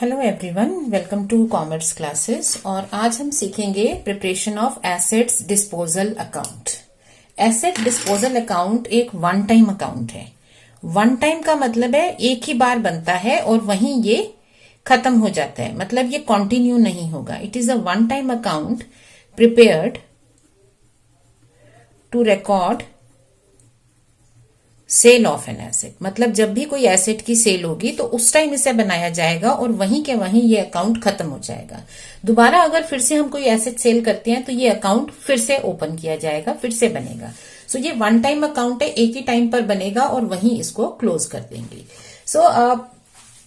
Hello everyone, welcome to commerce classes. और आज हम सीखेंगे preparation of assets disposal account. Asset disposal account एक वन टाइम अकाउंट है। वन टाइम का मतलब है एक ही बार बनता है और वहीं ये खत्म हो जाता है, मतलब ये कंटिन्यू नहीं होगा। It is a one time account prepared to record sale of an asset. मतलब जब भी कोई एसेट की सेल होगी तो उस टाइम इसे बनाया जाएगा और वहीं के वहीं ये अकाउंट खत्म हो जाएगा। दोबारा अगर फिर से हम कोई एसेट सेल करते हैं तो ये अकाउंट फिर से ओपन किया जाएगा, फिर से बनेगा। सो ये वन टाइम अकाउंट है, एक ही टाइम पर बनेगा और वहीं इसको क्लोज कर देंगे। सो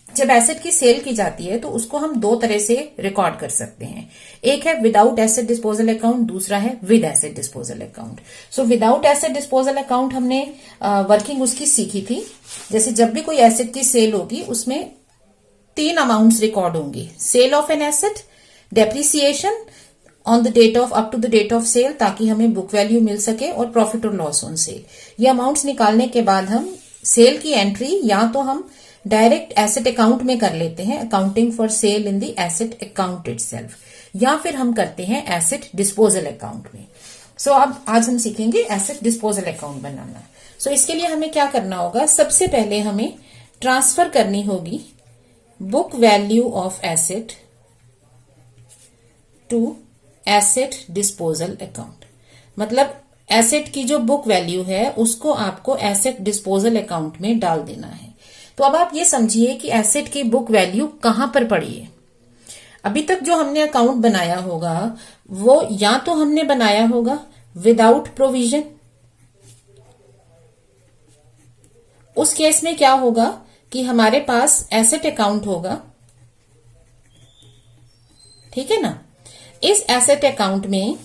जब एसेट की सेल की जाती है तो उसको हम दो तरह से रिकॉर्ड कर सकते हैं। एक है विदाउट एसेट डिस्पोजल अकाउंट, दूसरा है with asset disposal account. So without asset disposal account हमने वर्किंग उसकी सीखी थी। जैसे जब भी कोई एसेट की सेल होगी उसमें तीन अमाउंट्स रिकॉर्ड होंगे: sale of an asset, depreciation on the date of up to the date of sale, ताकि हमें बुक वैल्यू मिल सके, और प्रॉफिट और लॉस ऑन सेल। ये अमाउंट्स निकालने के बाद हम सेल की एंट्री या तो हम डायरेक्ट एसेट अकाउंट में कर लेते हैं, accounting for sale in the asset account itself, या फिर हम करते हैं एसेट डिस्पोजल अकाउंट में। सो अब आज हम सीखेंगे एसेट डिस्पोजल अकाउंट बनाना। सो इसके लिए हमें क्या करना होगा? सबसे पहले हमें ट्रांसफर करनी होगी book value of asset to asset disposal account. मतलब एसेट की जो बुक वैल्यू है उसको आपको एसेट डिस्पोजल अकाउंट में डाल देना है। तो अब आप ये समझिए कि एसेट की बुक वैल्यू कहां पर पड़ी है। अभी तक जो हमने अकाउंट बनाया होगा वो या तो हमने बनाया होगा विदाउट प्रोविजन। उस केस में क्या होगा कि हमारे पास एसेट अकाउंट होगा, ठीक है ना। इस एसेट अकाउंट में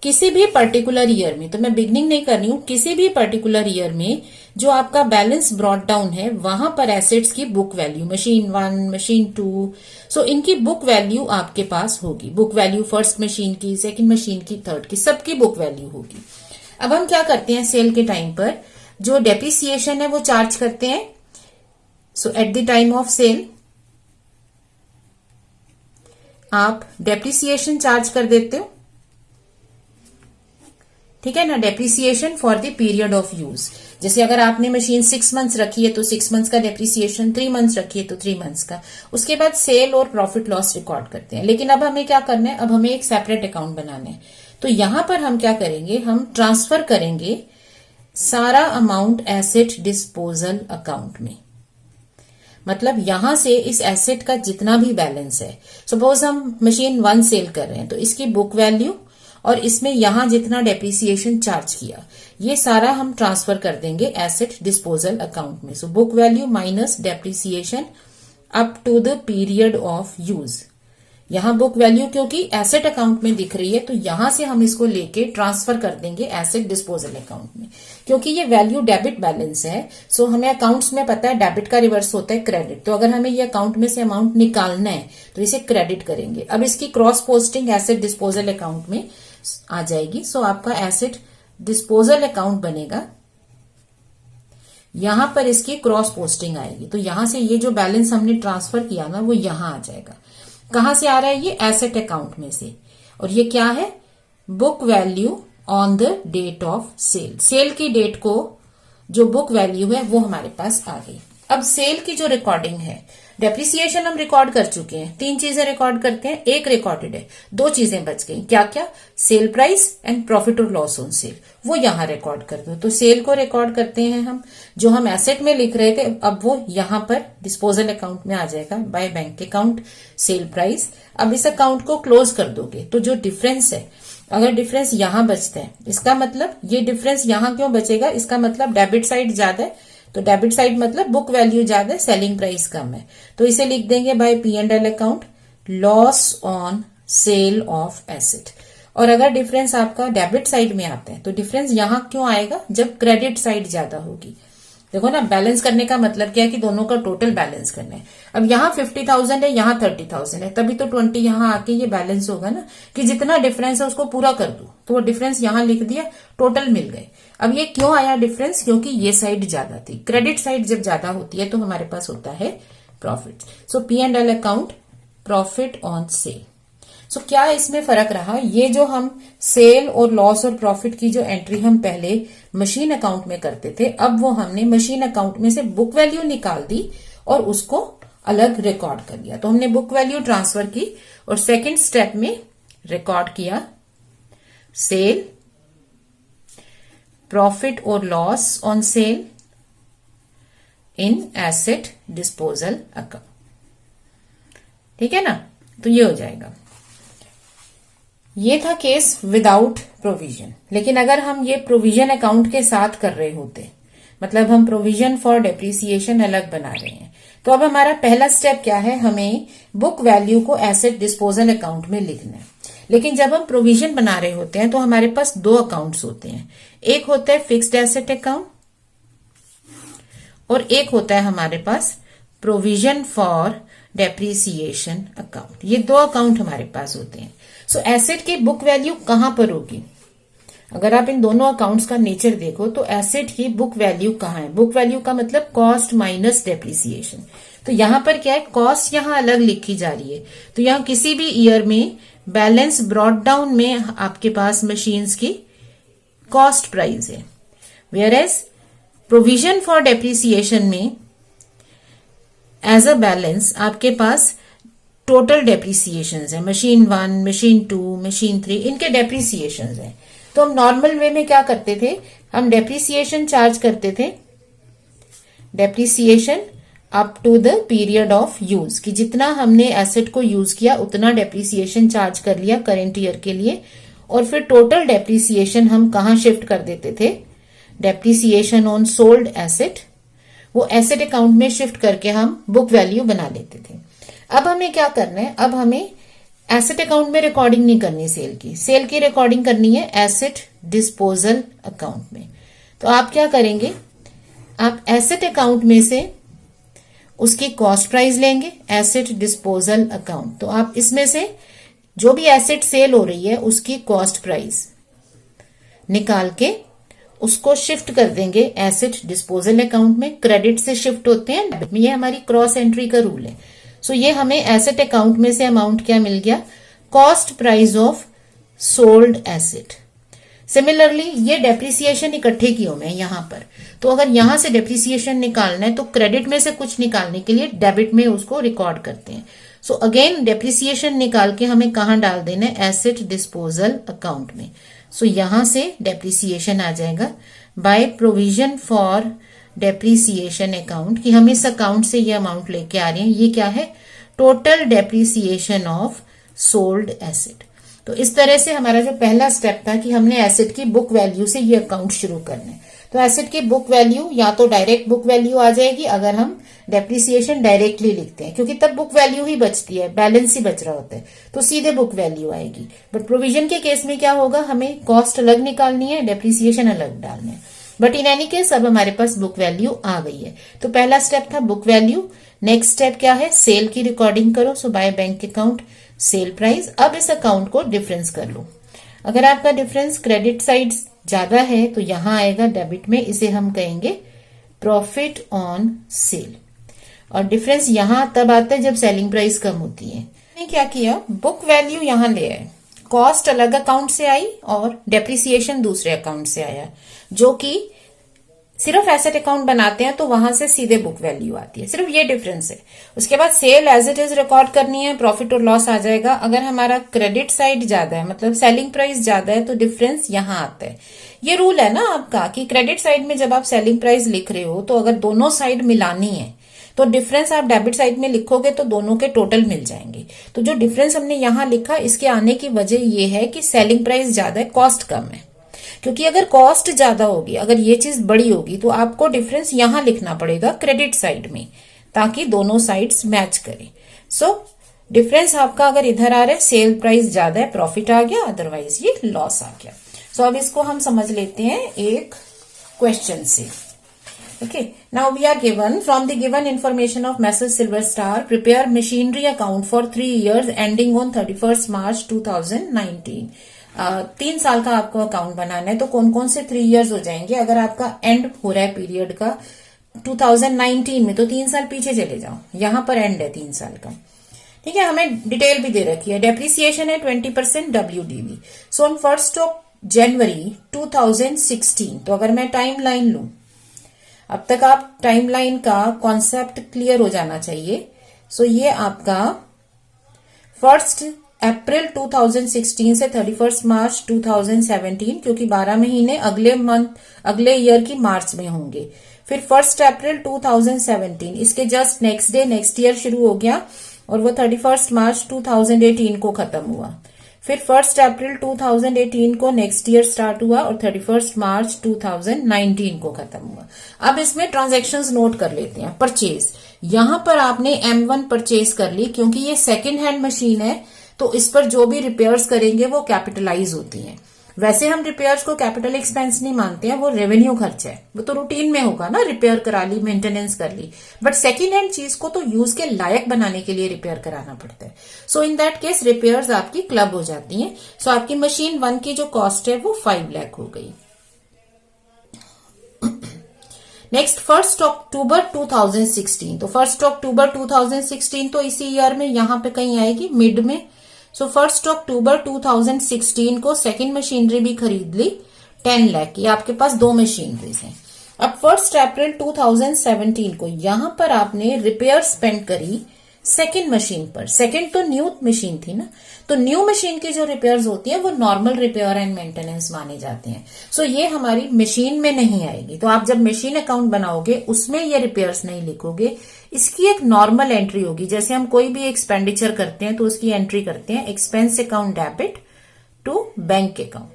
किसी भी पर्टिकुलर ईयर में, तो मैं बिगनिंग नहीं कर रही हूं, किसी भी पर्टिकुलर ईयर में जो आपका बैलेंस ब्रॉट डाउन है वहां पर एसेट्स की बुक वैल्यू, मशीन 1, मशीन 2, सो इनकी बुक वैल्यू आपके पास होगी। बुक वैल्यू फर्स्ट मशीन की, सेकंड मशीन की, थर्ड की, सबकी बुक वैल्यू होगी। अब हम क्या करते हैं, सेल के टाइम पर जो डेप्रिसिएशन है वो चार्ज करते हैं। So at the time of sale आप डेप्रिसिएशन चार्ज कर देते हो, ठीक है ना। Depreciation for the period of use. जैसे अगर आपने मशीन 6 मंथ्स रखी है तो 6 मंथ्स का डेप्रिसिएशन, 3 मंथ्स रखी है तो 3 मंथ्स का। उसके बाद सेल और प्रॉफिट लॉस रिकॉर्ड करते हैं। लेकिन अब हमें क्या करना है, अब हमें एक सेपरेट अकाउंट बनाना है। तो यहां पर हम क्या करेंगे, हम ट्रांसफर करेंगे सारा अमाउंट एसेट डिस्पोजल अकाउंट में। मतलब यहां से इस एसेट का जितना भी बैलेंस है, सपोज हम मशीन 1 सेल कर रहे हैं तो इसकी बुक वैल्यू और इसमें यहां जितना डेप्रिसिएशन चार्ज किया ये सारा हम ट्रांसफर कर देंगे एसेट डिस्पोजल अकाउंट में। So book value minus depreciation up to the period of use. यहां बुक वैल्यू क्योंकि एसेट अकाउंट में दिख रही है तो यहां से हम इसको लेके ट्रांसफर कर देंगे एसेट डिस्पोजल अकाउंट में। क्योंकि ये वैल्यू डेबिट बैलेंस है, सो हमें अकाउंट्स में पता है डेबिट का रिवर्स होता है क्रेडिट। तो अगर हमें ये अकाउंट में से अमाउंट निकालना है तो इसे क्रेडिट करेंगे। अब इसकी cross posting asset disposal account में आ जाएगी। सो आपका एसेट डिस्पोजल अकाउंट बनेगा, यहां पर इसकी क्रॉस पोस्टिंग आएगी। तो यहां से ये जो बैलेंस हमने ट्रांसफर किया ना वो यहां आ जाएगा। कहां से आ रहा है? ये एसेट अकाउंट में से। और ये क्या है? Book value on the date of sale. Sale की डेट को जो बुक वैल्यू है वो हमारे पास आ गई। अब सेल की जो रिकॉर्डिंग है, डेप्रिसिएशन हम रिकॉर्ड कर चुके हैं, 3 चीजें रिकॉर्ड करते हैं, एक रिकॉर्डेड है, 2 चीजें बच गई। क्या क्या? सेल प्राइस एंड प्रॉफिट और लॉस ऑन सेल, वो यहां रिकॉर्ड कर दो। तो सेल को रिकॉर्ड करते हैं हम, जो हम एसेट में लिख रहे थे अब वो यहां पर डिस्पोजल अकाउंट में आ जाएगा bye bank account sale price. अब इस अकाउंट को क्लोज कर दोगे तो जो डिफरेंस है, अगर डिफरेंस यहां बचता है, इसका मतलब ये डिफरेंस यहां क्यों बचेगा, इसका मतलब डेबिट साइड ज्यादा है। तो डेबिट साइड मतलब बुक वैल्यू ज्यादा है, सेलिंग प्राइस कम है। तो इसे लिख देंगे by P&L account loss on sale of asset. और अगर डिफरेंस आपका डेबिट साइड में आता है तो डिफरेंस यहां क्यों आएगा, जब क्रेडिट साइड ज्यादा होगी। देखो ना, बैलेंस करने का मतलब क्या है कि दोनों का टोटल बैलेंस करना है। अब यहाँ 50,000 है, यहाँ 30,000 है, तभी तो 20 यहाँ आके ये बैलेंस होगा ना, कि जितना डिफरेंस है उसको पूरा कर दो। तो वो डिफरेंस यहाँ लिख दिया, टोटल मिल गए। अब ये क्यों आया डिफरेंस? क्योंकि ये साइड ज्यादा थी। क्रेडिट साइड जब ज्यादा होती है तो हमारे पास होता है profit. So P&L account profit on sale. So क्या इसमें फर्क रहा, ये जो हम सेल और लॉस और प्रॉफिट की जो एंट्री हम पहले मशीन अकाउंट में करते थे, अब वो हमने मशीन अकाउंट में से बुक वैल्यू निकाल दी और उसको अलग रिकॉर्ड कर लिया। तो हमने बुक वैल्यू ट्रांसफर की और सेकंड स्टेप में रिकॉर्ड किया सेल, प्रॉफिट और loss on cell in asset disposal account. ठीक है ना, तो ये हो जाएगा। ये था केस विदाउट प्रोविजन। लेकिन अगर हम ये प्रोविजन अकाउंट के साथ कर रहे होते, मतलब हम प्रोविजन फॉर डेप्रिसिएशन अलग बना रहे हैं, तो अब हमारा पहला स्टेप क्या है, हमें बुक वैल्यू को एसेट डिस्पोजल अकाउंट में लिखना है। लेकिन जब हम प्रोविजन बना रहे होते हैं तो हमारे पास दो अकाउंट्स होते हैं, एक होता है फिक्स्ड एसेट अकाउंट और एक होता है हमारे पास प्रोविजन फॉर डेप्रिसिएशन अकाउंट। ये दो अकाउंट हमारे पास होते हैं। सो एसेट की बुक वैल्यू कहां पर होगी, अगर आप इन दोनों अकाउंट्स का नेचर देखो तो एसेट की बुक वैल्यू कहां है, बुक वैल्यू का मतलब कॉस्ट माइनस डेप्रिसिएशन। तो यहां पर क्या है, कॉस्ट यहां अलग लिखी जा रही है। तो यहां किसी भी ईयर में बैलेंस ब्रॉट डाउन में आपके पास मशीन्स की कॉस्ट प्राइस है, whereas provision for depreciation में एज अ बैलेंस आपके पास टोटल डेप्रिसिएशन है, मशीन 1, मशीन 2, मशीन 3, इनके डेप्रिसिएशन है। तो हम नॉर्मल वे में क्या करते थे, हम डेप्रिसिएशन चार्ज करते थे, depreciation up to the period of use, कि जितना हमने एसेट को यूज किया उतना डेप्रिसिएशन चार्ज कर लिया करेंट ईयर के लिए। और फिर टोटल डेप्रिसिएशन हम कहां शिफ्ट कर देते थे, डेप्रिसिएशन ऑन सोल्ड एसेट, वो एसेट अकाउंट में शिफ्ट करके हम बुक वैल्यू बना लेते थे। अब हमें क्या करना है, अब हमें एसेट अकाउंट में रिकॉर्डिंग नहीं करनी सेल की रिकॉर्डिंग करनी है एसेट डिस्पोजल अकाउंट में। तो आप क्या करेंगे, आप एसेट अकाउंट में से उसकी कॉस्ट प्राइस लेंगे, एसेट डिस्पोजल अकाउंट। तो आप इसमें से जो भी एसेट सेल हो रही है उसकी कॉस्ट प्राइस निकाल के उसको शिफ्ट कर देंगे एसेट डिस्पोजल अकाउंट में। क्रेडिट से शिफ्ट होते हैं, ये हमारी क्रॉस एंट्री का रूल है। सो ये हमें एसेट अकाउंट में से अमाउंट क्या मिल गया, cost price of sold asset. Similarly ये डेप्रिसिएशन इकट्ठे किए हुए हैं यहां पर, तो अगर यहां से डेप्रिसिएशन निकालना है तो क्रेडिट में से कुछ निकालने के लिए डेबिट में उसको रिकॉर्ड करते हैं। सो अगेन डेप्रिसिएशन निकाल के हमें कहां डाल देना है, एसेट डिस्पोजल अकाउंट में। सो यहां से डेप्रिसिएशन आ जाएगा by provision for depreciation account, कि हम इस अकाउंट से ये अमाउंट लेके आ रहे हैं। ये क्या है, total depreciation of sold asset. तो इस तरह से हमारा जो पहला स्टेप था कि हमने एसेट की बुक वैल्यू से ये अकाउंट शुरू करना है। तो एसेट की बुक वैल्यू या तो डायरेक्ट बुक वैल्यू आ जाएगी अगर हम डेप्रिसिएशन डायरेक्टली लिखते हैं, क्योंकि तब बुक वैल्यू ही बचती है, बैलेंस ही बच रहा होता है, तो सीधे बुक वैल्यू आएगी। बट प्रोविजन के केस में क्या होगा, हमें कॉस्ट अलग निकालनी है, डेप्रिसिएशन अलग डालना है। बट इन एनी केस अब हमारे पास बुक वैल्यू आ गई है। तो पहला स्टेप था बुक वैल्यू। नेक्स्ट स्टेप क्या है, सेल की रिकॉर्डिंग करो। So by bank account sale price. अब इस अकाउंट को डिफरेंस कर लो। अगर आपका डिफरेंस क्रेडिट साइड ज्यादा है तो यहां आएगा डेबिट में, इसे हम कहेंगे प्रॉफिट ऑन सेल। और डिफरेंस यहां तब आता है जब सेलिंग प्राइस कम होती है। मैंने क्या किया, बुक वैल्यू यहां ले आए, कॉस्ट अलग अकाउंट से आई और डेप्रिसिएशन दूसरे अकाउंट से आया, जो कि सिर्फ एसेट अकाउंट बनाते हैं तो वहां से सीधे बुक वैल्यू आती है, सिर्फ ये डिफरेंस है। उसके बाद sale as it is record करनी है, प्रॉफिट और लॉस आ जाएगा। अगर हमारा क्रेडिट साइड ज्यादा है, मतलब सेलिंग प्राइस ज्यादा है, तो डिफरेंस यहां आता है। ये रूल है ना आपका कि क्रेडिट साइड में जब आप सेलिंग प्राइस लिख रहे हो तो अगर दोनों साइड मिलानी है तो डिफरेंस आप डेबिट साइड में लिखोगे तो दोनों के टोटल मिल जाएंगे। तो जो डिफरेंस हमने यहां लिखा, इसके आने की वजह ये है कि सेलिंग प्राइस ज्यादा है, कॉस्ट कम है। क्योंकि अगर कॉस्ट ज्यादा होगी, अगर ये चीज बड़ी होगी, तो आपको डिफरेंस यहां लिखना पड़ेगा क्रेडिट साइड में, ताकि दोनों साइड्स मैच करें। सो डिफरेंस आपका अगर इधर आ रहा है, सेल प्राइस ज्यादा है, प्रॉफिट आ गया, अदरवाइज ये लॉस आ गया। सो अब इसको हम समझ लेते हैं एक क्वेश्चन से। Okay, now we are given from the given information of Messrs Silver Star, prepare machinery account for 3 years ending on 31st March 2019. 3 साल का आपको अकाउंट बनाना है, तो कौन कौन से 3 इयर्स हो जाएंगे अगर आपका एंड हो रहा है पीरियड का 2019 में, तो 3 साल पीछे चले जाओ, यहां पर एंड है 3 साल का। ठीक है, हमें डिटेल भी दे रखी है। डेप्रिसिएशन है 20% WDV। सो ऑन 1 जनवरी 2016, तो अगर मैं टाइम लाइन लू, अब तक आप टाइम लाइन का कॉन्सेप्ट क्लियर हो जाना चाहिए। सो ये आपका 1 अप्रैल 2016 से 31 मार्च 2017, क्योंकि 12 महीने अगले ईयर की मार्च में होंगे। फिर 1 अप्रैल 2017, इसके just next day next year शुरू हो गया और वो 31 मार्च 2018 को खत्म हुआ। फिर 1 अप्रैल 2018 को नेक्स्ट ईयर स्टार्ट हुआ और 31 मार्च 2019 को खत्म हुआ। अब इसमें ट्रांजैक्शंस नोट कर लेते हैं। परचेज, यहां पर आपने M1 परचेज कर ली, क्योंकि ये सेकेंड हैंड मशीन है, तो इस पर जो भी रिपेयर्स करेंगे वो कैपिटलाइज होती हैं। वैसे हम रिपेयर्स को कैपिटल एक्सपेंस नहीं मानते हैं, वो रेवेन्यू खर्च है, वो तो रूटीन में होगा ना, रिपेयर करा ली, मेंटेनेंस कर ली। बट सेकेंड हैंड चीज को तो यूज के लायक बनाने के लिए रिपेयर कराना पड़ता है। सो इन दैट केस रिपेयर्स आपकी क्लब हो जाती हैं। सो आपकी मशीन 1 की जो कॉस्ट है वो 5 लाख हो गई। नेक्स्ट 1 अक्टूबर 2016, तो 1 अक्टूबर 2016 तो इसी ईयर में यहां पे कहीं आएगी मिड में। सो 1 अक्टूबर 2016 को सेकंड मशीनरी भी खरीद ली 10 लाख की। आपके पास 2 मशीनरीज हैं। अब 1 अप्रैल 2017 को यहां पर आपने रिपेयर स्पेंड करी सेकंड मशीन पर। सेकंड तो न्यू मशीन थी ना, तो न्यू मशीन की जो रिपेयर्स होती है वो नॉर्मल रिपेयर एंड मेंटेनेंस माने जाते हैं। सो ये हमारी मशीन में नहीं आएगी। तो आप जब मशीन अकाउंट बनाओगे उसमें ये रिपेयर्स नहीं लिखोगे, इसकी एक नॉर्मल एंट्री होगी। जैसे हम कोई भी एक्सपेंडिचर करते हैं तो उसकी एंट्री करते हैं expense account debit to bank account,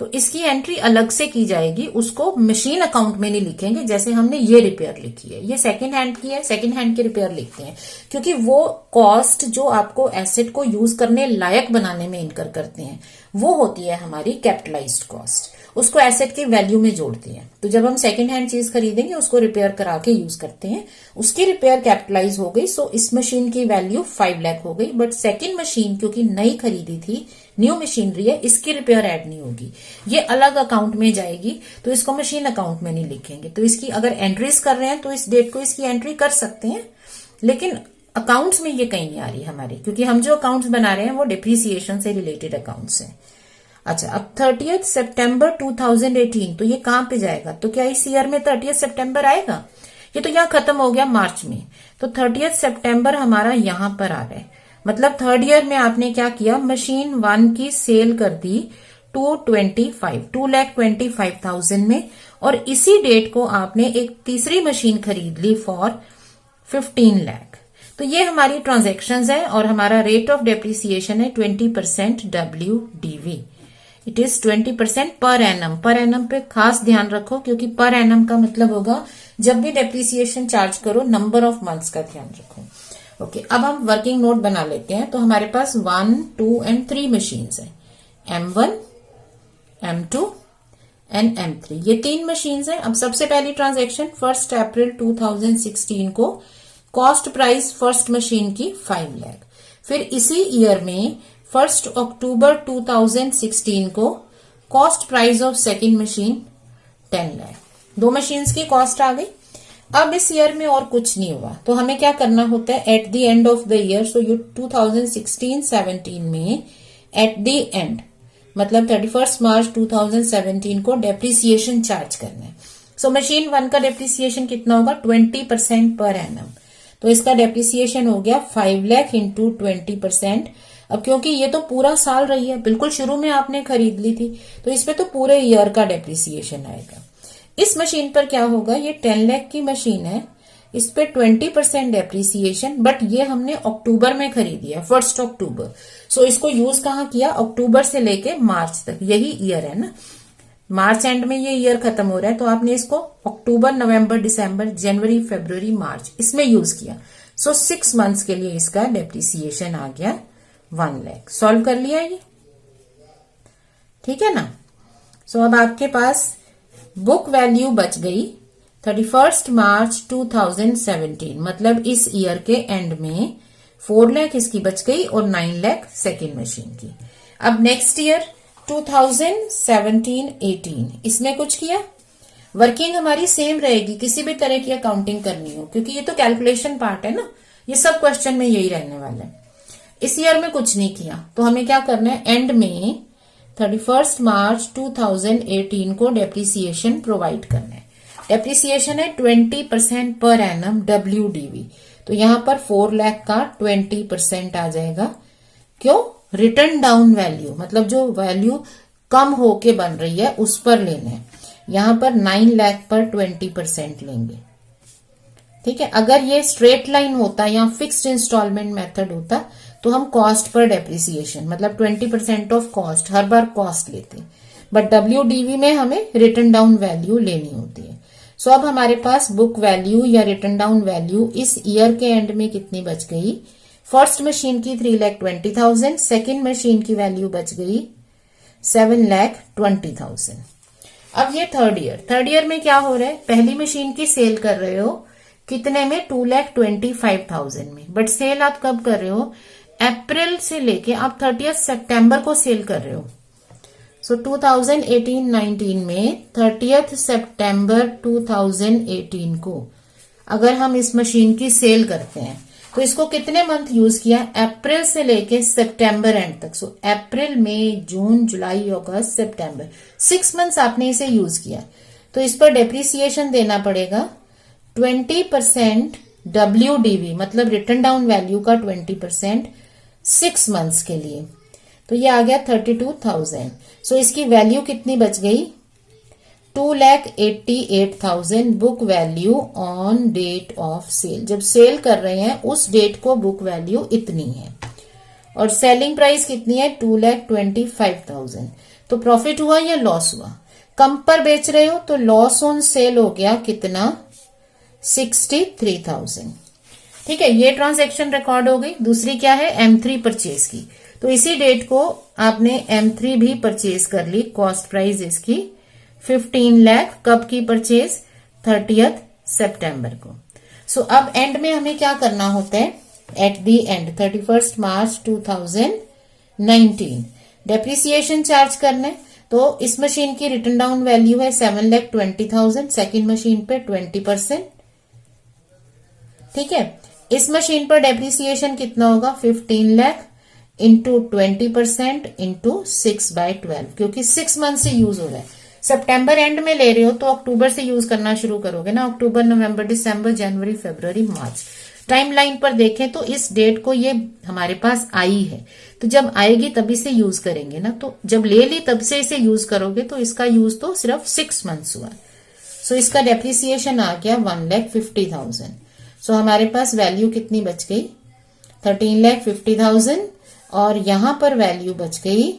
तो इसकी एंट्री अलग से की जाएगी, उसको मशीन अकाउंट में नहीं लिखेंगे। जैसे हमने ये रिपेयर लिखी है, ये सेकंड हैंड की है, सेकंड हैंड की रिपेयर लिखते हैं, क्योंकि वो कॉस्ट जो आपको एसेट को यूज करने लायक बनाने में इनकर करते हैं वो होती है हमारी कैपिटलाइज्ड कॉस्ट, उसको एसेट की वैल्यू में जोड़ते हैं। तो जब हम सेकंड हैंड चीज खरीदेंगे उसको रिपेयर करा के यूज करते हैं, उसकी रिपेयर कैपिटलाइज हो गई। सो इस मशीन की वैल्यू 5 लाख हो गई। बट सेकंड मशीन क्योंकि नई खरीदी थी, न्यू मशीनरी है, इसकी रिपेयर ऐड नहीं होगी, ये अलग अकाउंट में जाएगी, तो इसको मशीन अकाउंट में नहीं लिखेंगे। तो इसकी अगर एंट्रीज कर रहे हैं तो इस डेट को इसकी एंट्री कर सकते हैं, लेकिन अकाउंट्स में ये कहीं नहीं आ रही हमारी, क्योंकि हम जो अकाउंट्स बना रहे हैं वो डिप्रिसिएशन से रिलेटेड अकाउंट्स हैं। अच्छा, अब 30 सितंबर 2018, तो ये कहां पे जाएगा? तो क्या इस ईयर में 30 सितंबर आएगा? ये तो यहाँ खत्म हो गया मार्च में, तो 30 सितंबर हमारा यहां पर आ गए। मतलब थर्ड ईयर में आपने क्या किया, मशीन 1 की सेल कर दी 2,25,000 में, और इसी डेट को आपने एक तीसरी मशीन खरीद ली फॉर 15 लाख। तो ये हमारी ट्रांजैक्शंस है और हमारा रेट ऑफ डेप्रिसिएशन है 20% WDV। It is 20% per annum. Per annum पे खास ध्यान रखो, क्योंकि पर एनम का मतलब होगा जब भी डेप्रिसिएशन चार्ज करो नंबर ऑफ मंथ्स का ध्यान रखो। ओके, अब हम वर्किंग नोट बना लेते हैं। तो हमारे पास 1, 2 एंड 3 मशीन्स हैं, M1, M2 एंड M3, ये 3 मशीन्स हैं। अब सबसे पहली ट्रांजैक्शन 1 अप्रैल 2016 को कॉस्ट प्राइस फर्स्ट मशीन की 5 लाख। फिर इसी ईयर में 1 अक्टूबर 2016 को cost price of second machine 10 lakh. 2 machines की कॉस्ट आ गई। अब इस ईयर में और कुछ नहीं हुआ, तो हमें क्या करना होता है at the end of the year. So ये 2016-17 में एट द एंड मतलब 31 मार्च 2017 को डेप्रिसिएशन चार्ज करना है। सो मशीन 1 का डेप्रिसिएशन कितना होगा, 20% पर एनम। तो इसका डेप्रिसिएशन हो गया 5 लाख इंटू 20%। अब क्योंकि ये तो पूरा साल रही है, बिल्कुल शुरू में आपने खरीद ली थी, तो इसमें तो पूरे ईयर का डेप्रिसिएशन आएगा। इस मशीन पर क्या होगा, ये 10 लाख की मशीन है, इस पे 20% डेप्रिसिएशन, बट ये हमने अक्टूबर में खरीदी है 1 अक्टूबर। सो इसको यूज कहाँ किया, अक्टूबर से लेके मार्च तक, यही ईयर है ना, मार्च एंड में ये ईयर खत्म हो रहा है, तो आपने इसको अक्टूबर, नवंबर, दिसंबर, जनवरी, फरवरी, मार्च इसमें यूज किया। सो 6 मंथ्स के लिए इसका डेप्रिसिएशन आ गया 1 लाख। सॉल्व कर लिया ये, ठीक है ना। सो अब आपके पास बुक वैल्यू बच गई 31 मार्च 2017, मतलब इस ईयर के एंड में 4 लाख इसकी बच गई और 9 लाख सेकेंड मशीन की। अब नेक्स्ट ईयर 2017-18 इसमें कुछ किया, वर्किंग हमारी सेम रहेगी, किसी भी तरह की अकाउंटिंग करनी हो, क्योंकि ये तो कैलकुलेशन पार्ट है ना, ये सब क्वेश्चन में यही रहने वाला है। इस ईयर में कुछ नहीं किया तो हमें क्या करना है, एंड में 31 मार्च 2018 को डेप्रिसिएशन प्रोवाइड करना है। डेप्रिसिएशन है 20% पर एनम WDV, तो यहां पर 4 लाख का 20% आ जाएगा। क्यों? रिटर्न डाउन वैल्यू, मतलब जो वैल्यू कम होके बन रही है उस पर लेना है। यहां पर 9 लाख पर 20% लेंगे। ठीक है, अगर ये स्ट्रेट लाइन होता या फिक्स्ड इंस्टॉलमेंट मेथड होता तो हम कॉस्ट पर डेप्रिसिएशन, मतलब 20% of cost, her bar cost लेते, बट WDV में हमें रिटर्न डाउन वैल्यू लेनी होती है। सो अब हमारे पास बुक वैल्यू या रिटर्न डाउन वैल्यू इस ईयर के एंड में कितनी बच गई? फर्स्ट मशीन की 3,20,000, सेकेंड मशीन की वैल्यू बच गई 7,20,000। अब ये थर्ड ईयर में क्या हो रहा है, पहली मशीन की सेल कर रहे हो कितने में? 2,25,000 में, बट सेल आप कब कर रहे हो? अप्रैल से लेके आप 30 सितंबर को सेल कर रहे हो। सो 2018-19 में 30 सितंबर 2018 को अगर हम इस मशीन की सेल करते हैं तो इसको कितने मंथ यूज किया? अप्रैल से लेके सितंबर एंड तक। सो अप्रैल, मई, जून, जुलाई, अगस्त, सितंबर, 6 मंथ्स आपने इसे यूज किया, तो इस पर डेप्रिसिएशन देना पड़ेगा 20% WDV, मतलब रिटर्न डाउन वैल्यू का 20% 6 मंथ्स के लिए, तो ये आ गया 32,000। सो इसकी वैल्यू कितनी बच गई? 2,88,000 book value on date of sale. जब सेल कर रहे हैं उस डेट को बुक वैल्यू इतनी है, और सेलिंग प्राइस कितनी है? 2,25,000। तो प्रॉफिट हुआ या लॉस हुआ? कम पर बेच रहे हो तो लॉस ऑन सेल हो गया कितना? 63,000। ठीक है, ये ट्रांजैक्शन रिकॉर्ड हो गई। दूसरी क्या है? M3 परचेज की, तो इसी डेट को आपने M3 भी परचेज कर ली। कॉस्ट प्राइस इसकी 15 लाख। कब की परचेज? 30 सितंबर को। सो अब एंड में हमें क्या करना होता है? At the and 31 March 2019 depreciation charge करना है। तो इस मशीन की रिटर्न डाउन वैल्यू है 7,20,000, सेकेंड मशीन पे 20%। ठीक है, इस मशीन पर डेप्रिसिएशन कितना होगा? 15 लाख इंटू 20% इंटू 6/12, क्योंकि 6 मंथ से यूज हो रहा है। सितंबर एंड में ले रहे हो तो अक्टूबर से यूज करना शुरू करोगे ना, अक्टूबर, नवंबर, दिसंबर, जनवरी, फरवरी, मार्च। टाइमलाइन पर देखें तो इस डेट को ये हमारे पास आई है, तो जब आएगी तभी से यूज करेंगे ना, तो जब ले ली तब से इसे यूज करोगे तो इसका यूज तो सिर्फ 6 मंथ्स हुआ। सो इसका डेप्रिसिएशन आ गया 1,50,000। सो हमारे पास वैल्यू कितनी बच गई? 13,50,000, और यहां पर वैल्यू बच गई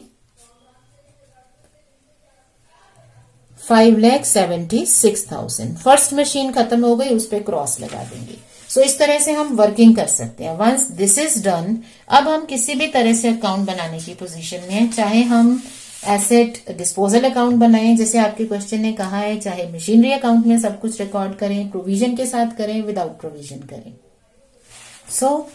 5,76,000। फर्स्ट मशीन खत्म हो गई, उस पर क्रॉस लगा देंगे। सो इस तरह से हम वर्किंग कर सकते हैं। वंस दिस इज डन, अब हम किसी भी तरह से अकाउंट बनाने की पोजीशन में हैं, चाहे हम एसेट डिस्पोजल अकाउंट बनाएं जैसे आपके क्वेश्चन ने कहा है, चाहे मशीनरी अकाउंट में सब कुछ रिकॉर्ड करें, प्रोविजन के साथ करें, विदाउट प्रोविजन करें। सो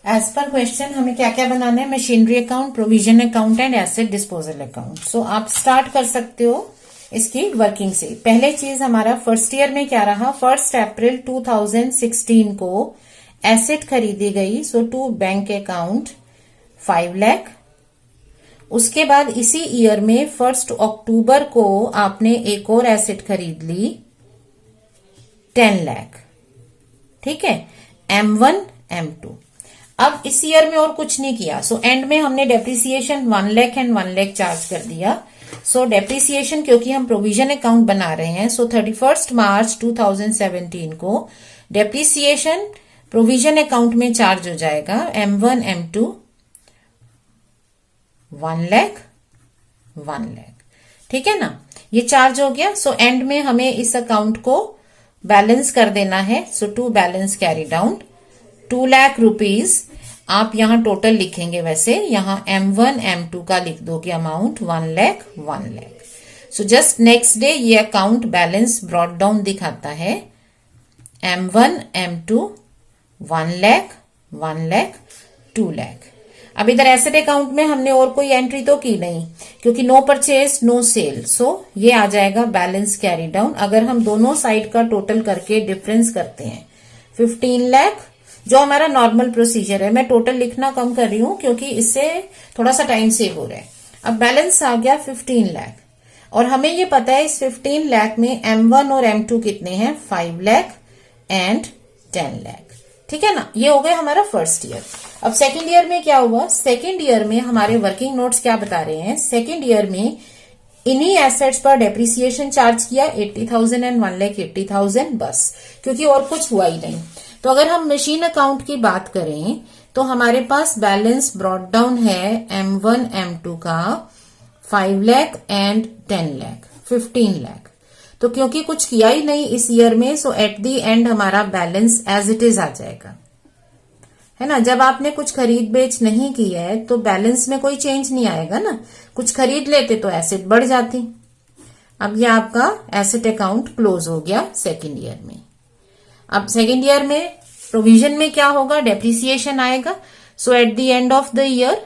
एज पर क्वेश्चन हमें क्या क्या बनाना है? Machinery account, provision account and asset disposal account. So आप स्टार्ट कर सकते हो इसकी वर्किंग से। पहले चीज हमारा फर्स्ट ईयर में क्या रहा? 1 अप्रैल 2016 को एसेट खरीदी गई, सो टू बैंक अकाउंट 5 लाख। उसके बाद इसी ईयर में 1 अक्टूबर को आपने एक और एसेट खरीद ली 10 लाख। ठीक है, M1 M2। अब इस ईयर में और कुछ नहीं किया, सो एंड में हमने depreciation 1 lakh and 1 lakh charge कर दिया। सो डेप्रिसिएशन, क्योंकि हम प्रोविजन अकाउंट बना रहे हैं, सो 31 मार्च 2017 को डेप्रिसिएशन प्रोविजन अकाउंट में चार्ज हो जाएगा M1 M2 1 लाख 1 लाख। ठीक है ना, ये चार्ज हो गया। सो एंड में हमें इस अकाउंट को बैलेंस कर देना है। So to balance carry down 2 lakh rupees. आप यहां टोटल लिखेंगे, वैसे यहां M1 M2 का लिख दोगे amount 1 lakh 1 lakh. So just next day ये अकाउंट बैलेंस ब्रॉट डाउन दिखाता है M1 M2 1 लाख 1 लाख 2 लाख। अब इधर एसेट अकाउंट में हमने और कोई एंट्री तो की नहीं, क्योंकि नो परचेज नो सेल, सो ये आ जाएगा बैलेंस कैरी डाउन। अगर हम दोनों साइड का टोटल करके डिफरेंस करते हैं 15 लाख, जो हमारा नॉर्मल प्रोसीजर है, मैं टोटल लिखना कम कर रही हूं क्योंकि इससे थोड़ा सा टाइम सेव हो रहा है। अब बैलेंस आ गया 15 लाख, और हमें ये पता है इस 15 लाख में M1 और M2 कितने हैं, 5 लाख एंड 10 लाख। ठीक है ना, ये हो गया हमारा फर्स्ट ईयर। अब सेकेंड ईयर में क्या हुआ, सेकेंड ईयर में हमारे वर्किंग नोट्स क्या बता रहे हैं, सेकेंड ईयर में इन्हीं एसेट्स पर डेप्रिसिएशन चार्ज किया 80,000 एंड 1,80,000 बस, क्योंकि और कुछ हुआ ही नहीं। तो अगर हम मशीन अकाउंट की बात करें तो हमारे पास बैलेंस ब्रॉट डाउन है M1 M2 का 5 लाख एंड 10 लाख, 15 लाख। तो क्योंकि कुछ किया ही नहीं इस ईयर में, सो एट दी एंड हमारा बैलेंस एज इट इज आ जाएगा, है ना। जब आपने कुछ खरीद बेच नहीं की है तो बैलेंस में कोई चेंज नहीं आएगा ना। कुछ खरीद लेते तो एसेट बढ़ जाती। अब ये आपका एसेट अकाउंट क्लोज हो गया सेकेंड ईयर में। अब सेकेंड ईयर में प्रोविजन में क्या होगा, डेप्रिसिएशन आएगा। So at the end of the year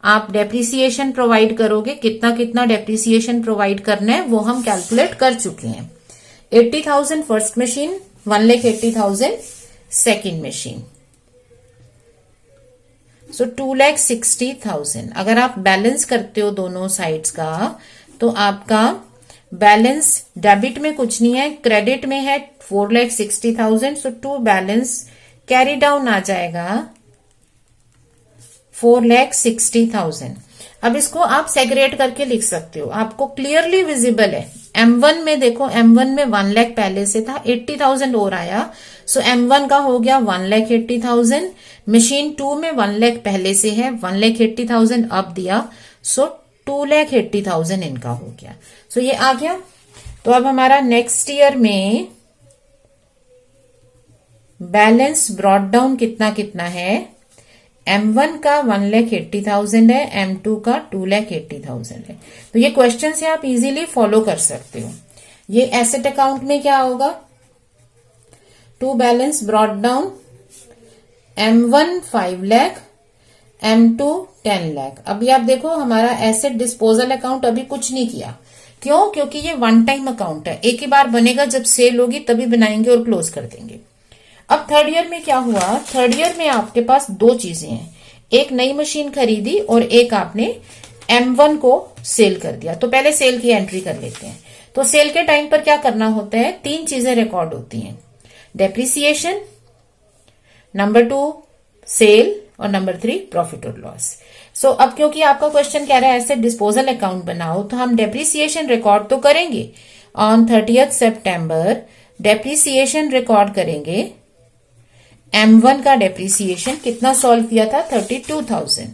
आप डेप्रिसिएशन प्रोवाइड करोगे। कितना कितना डेप्रिसिएशन प्रोवाइड करना है वो हम कैलकुलेट कर चुके हैं। 80,000 फर्स्ट मशीन, 1,80,000 सेकेंड मशीन, सो 2,60,000। अगर आप बैलेंस करते हो दोनों साइड्स का तो आपका बैलेंस डेबिट में कुछ नहीं है, क्रेडिट में है 4,60,000। सो टू बैलेंस कैरी डाउन आ जाएगा 4,60,000। अब इसको आप सेग्रेट करके लिख सकते हो, आपको क्लियरली विजिबल है। M1 में देखो, M1 में 1 लाख पहले से था, 80,000 और आया, सो M1 का हो गया 1,80,000। मशीन 2 में 1 लाख पहले से है, 1,80,000 अब दिया, सो 2,80,000 इनका हो गया। सो ये आ गया। तो अब हमारा नेक्स्ट ईयर में बैलेंस ब्रॉट डाउन कितना कितना है, M1 का 1,80,000 है, M2 का 2,80,000 है। तो ये क्वेश्चन से आप इजीली फॉलो कर सकते हो। ये एसेट अकाउंट में क्या होगा, to balance brought down M1 5 lakh, M2 10 lakh. अभी आप देखो हमारा एसेट डिस्पोजल अकाउंट अभी कुछ नहीं किया, क्यों, क्योंकि ये वन टाइम अकाउंट है, एक ही बार बनेगा, जब सेल होगी तभी बनाएंगे और क्लोज कर देंगे। अब थर्ड ईयर में क्या हुआ, थर्ड ईयर में आपके पास दो चीजें हैं, एक नई मशीन खरीदी और एक आपने M1 को सेल कर दिया। तो पहले सेल की एंट्री कर लेते हैं। तो सेल के टाइम पर क्या करना होता है, तीन चीजें रिकॉर्ड होती हैं, डेप्रिसिएशन, नंबर 2 सेल और नंबर 3 प्रॉफिट और लॉस। सो अब क्योंकि आपका क्वेश्चन कह रहा है एसेट डिस्पोजल अकाउंट बनाओ, तो हम डेप्रिसिएशन रिकॉर्ड तो करेंगे। ऑन 30 सितंबर डेप्रिसिएशन रिकॉर्ड करेंगे। M1 का डेप्रिसिएशन कितना सॉल्व किया था, 32,000।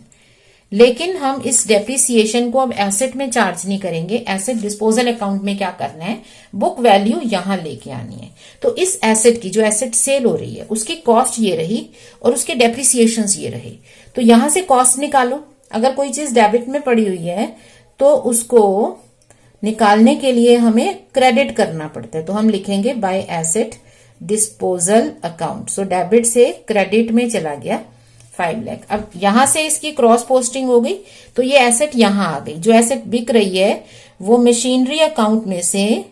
लेकिन हम इस डेप्रिसिएशन को अब एसेट में चार्ज नहीं करेंगे, एसेट डिस्पोजल अकाउंट में क्या करना है, बुक वैल्यू यहां लेके आनी है। तो इस एसेट की, जो एसेट सेल हो रही है, उसकी कॉस्ट ये रही और उसके डेप्रिसिएशन ये रहे। तो यहां से कॉस्ट निकालो। अगर कोई चीज डेबिट में पड़ी हुई है तो उसको निकालने के लिए हमें क्रेडिट करना पड़ता है, तो हम लिखेंगे bye asset disposal account. So debit से क्रेडिट में चला गया 5 लाख। अब यहां से इसकी क्रॉस पोस्टिंग हो गई, तो ये एसेट यहां आ गई। जो एसेट बिक रही है वो मशीनरी अकाउंट में से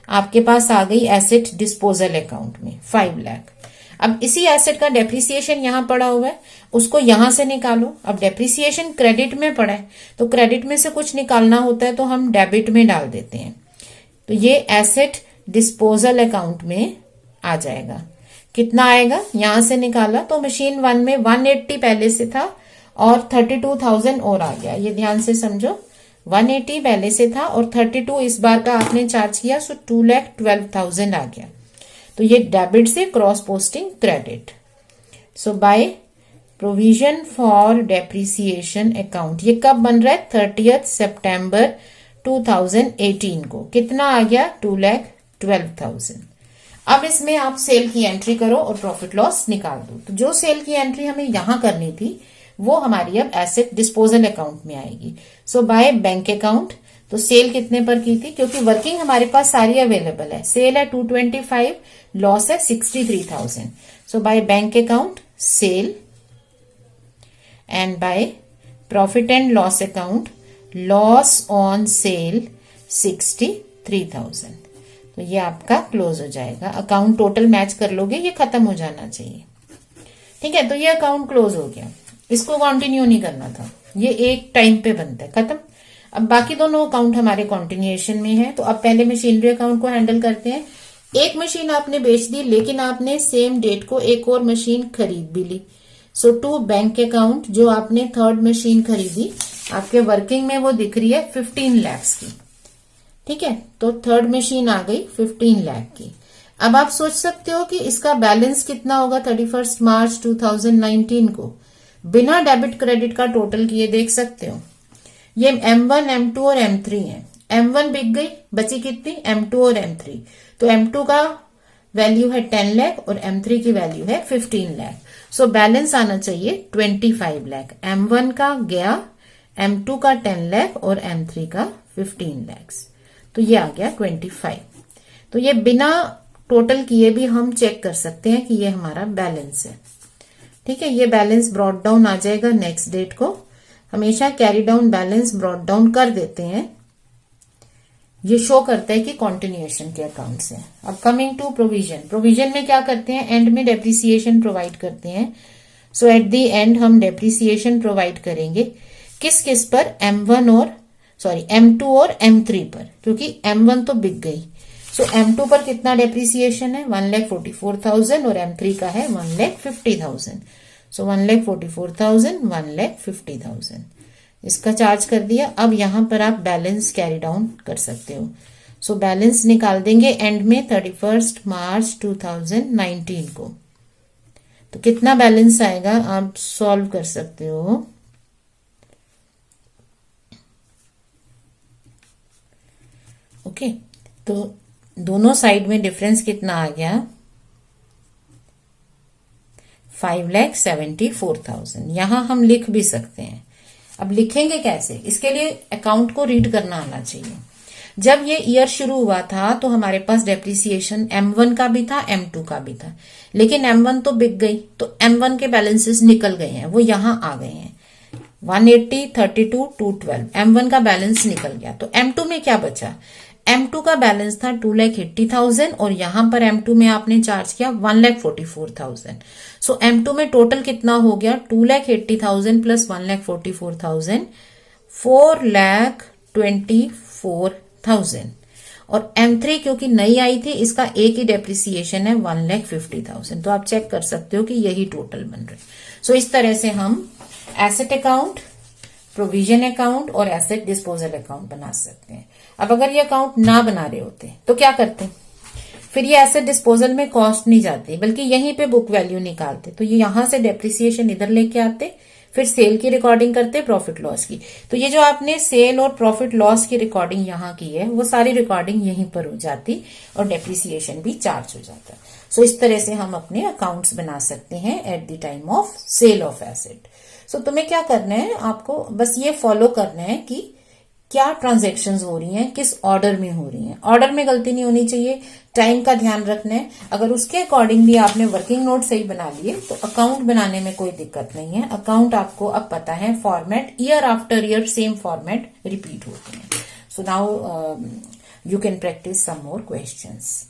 आपके पास आ गई एसेट डिस्पोजल अकाउंट में 5 लाख। अब इसी एसेट का डेप्रिसिएशन यहां पड़ा हुआ है, उसको यहां से निकालो। अब डेप्रिसिएशन क्रेडिट में पड़ा है, तो क्रेडिट में से कुछ निकालना होता है तो हम डेबिट में डाल देते हैं। तो ये एसेट डिस्पोजल अकाउंट में आ जाएगा। कितना आएगा, यहां से निकाला तो मशीन 1 में 180 पहले से था और 32,000 और आ गया। ये ध्यान से समझो, 180 पहले से था और 32 इस बार का आपने चार्ज किया, सो 2,12,000 आ गया। तो ये डेबिट से cross posting credit. So by provision for depreciation account, ये कब बन रहा है, 30 सितंबर 2018 को। कितना आ गया, 2,12,000। अब इसमें आप सेल की एंट्री करो और प्रॉफिट लॉस निकाल दो। तो जो सेल की एंट्री हमें यहां करनी थी वो हमारी अब एसेट डिस्पोजल अकाउंट में आएगी। सो बाय बैंक अकाउंट, तो सेल कितने पर की थी, क्योंकि वर्किंग हमारे पास सारी अवेलेबल है। सेल है 225, लॉस है 63,000। So by bank account sale and by profit and loss account loss on sale 63,000। तो ये आपका क्लोज हो जाएगा। अकाउंट टोटल मैच कर लोगे, ये खत्म हो जाना चाहिए। ठीक है, तो ये अकाउंट क्लोज हो गया, इसको कंटिन्यू नहीं करना था, ये एक टाइम पे बनता है, खत्म। अब बाकी दोनों अकाउंट हमारे कंटिन्यूएशन में है। तो अब पहले मशीनरी अकाउंट को हैंडल करते हैं। एक मशीन आपने बेच दी, लेकिन आपने सेम डेट को एक और मशीन खरीद भी ली। सो टू बैंक अकाउंट, जो आपने थर्ड मशीन खरीदी आपके वर्किंग में वो दिख रही है 15 लाख की। ठीक है, तो थर्ड मशीन आ गई 15 लाख की। अब आप सोच सकते हो कि इसका बैलेंस कितना होगा 31 मार्च 2019 को, बिना डेबिट क्रेडिट का टोटल किए देख सकते हो। ये M1, M2 और M3 है। M1 बिक गई, बची कितनी M2 और M3। तो M2 का वैल्यू है 10 लाख और M3 की वैल्यू है 15 लाख। सो बैलेंस आना चाहिए 25 लाख। M1 का गया, M2 का 10 लाख और M3 का 15 लाख। तो ये आ गया 25। तो ये बिना टोटल किए भी हम चेक कर सकते हैं कि ये हमारा बैलेंस है। ठीक है, ये बैलेंस ब्रॉट डाउन आ जाएगा नेक्स्ट डेट को। हमेशा carry down balance brought down कर देते हैं, ये शो करता है कि कॉन्टिन्यूएशन के अकाउंट से। अब कमिंग टू प्रोविजन, प्रोविजन में क्या करते हैं, एंड में डेप्रिसिएशन प्रोवाइड करते हैं। सो एट द एंड हम डेप्रिसिएशन प्रोवाइड करेंगे किस किस पर, M2 और M3 पर, क्योंकि M1 तो बिक गई। सो M2 पर कितना डेप्रिसिएशन है 1,44,000 और M3 का है 1,50,000। सो 1,44,000, 1,50,000 इसका चार्ज कर दिया। अब यहां पर आप बैलेंस कैरी डाउन कर सकते हो। सो बैलेंस निकाल देंगे एंड में 31 मार्च 2019 को। तो कितना बैलेंस आएगा आप सॉल्व कर सकते हो। ओके, तो दोनों साइड में डिफरेंस कितना आ गया 5,74,000। यहां हम लिख भी सकते हैं। अब लिखेंगे कैसे, इसके लिए अकाउंट को रीड करना आना चाहिए। जब ये ईयर शुरू हुआ था तो हमारे पास डेप्रिसिएशन M1 का भी था, M2 का भी था, लेकिन M1 तो बिक गई, तो M1 के बैलेंसेस निकल गए हैं, वो यहां आ गए हैं 180, 32, 212। M1 का बैलेंस निकल गया। तो M2 में क्या बचा, M2 का बैलेंस था 2,80,000 और यहां पर M2 में आपने चार्ज किया 1,44,000। सो M2 में टोटल कितना हो गया 2,80,000 प्लस 1,44,000, 4,24,000। और M3 क्योंकि नई आई थी, इसका एक ही डेप्रिसिएशन है 1,50,000। तो आप चेक कर सकते हो कि यही टोटल बन रहे। सो इस तरह से हम एसेट अकाउंट, प्रोविजन अकाउंट और एसेट डिस्पोजल अकाउंट बना सकते हैं। अब अगर ये अकाउंट ना बना रहे होते तो क्या करते, फिर ये एसेट डिस्पोजल में कॉस्ट नहीं जाती, बल्कि यहीं पे बुक वैल्यू निकालते। तो ये यहां से डेप्रिसिएशन इधर लेके आते, फिर सेल की रिकॉर्डिंग करते, प्रॉफिट लॉस की। तो ये जो आपने सेल और प्रॉफिट लॉस की रिकॉर्डिंग यहां की है, वो सारी रिकॉर्डिंग यहीं पर हो जाती और डेप्रिसिएशन भी चार्ज हो जाता। सो इस तरह से हम अपने अकाउंट्स बना सकते हैं at the time of sale of asset. So तुम्हें क्या करना है, आपको बस ये फॉलो करना है कि क्या ट्रांजैक्शंस हो रही हैं, किस ऑर्डर में हो रही हैं। ऑर्डर में गलती नहीं होनी चाहिए, टाइम का ध्यान रखना है। अगर उसके अकॉर्डिंग भी आपने वर्किंग नोट सही बना लिए तो अकाउंट बनाने में कोई दिक्कत नहीं है। अकाउंट आपको अब पता है, format year after year same format repeat होते हैं। So now you can practice some more questions.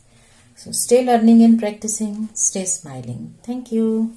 So stay learning and practicing, stay smiling. Thank you.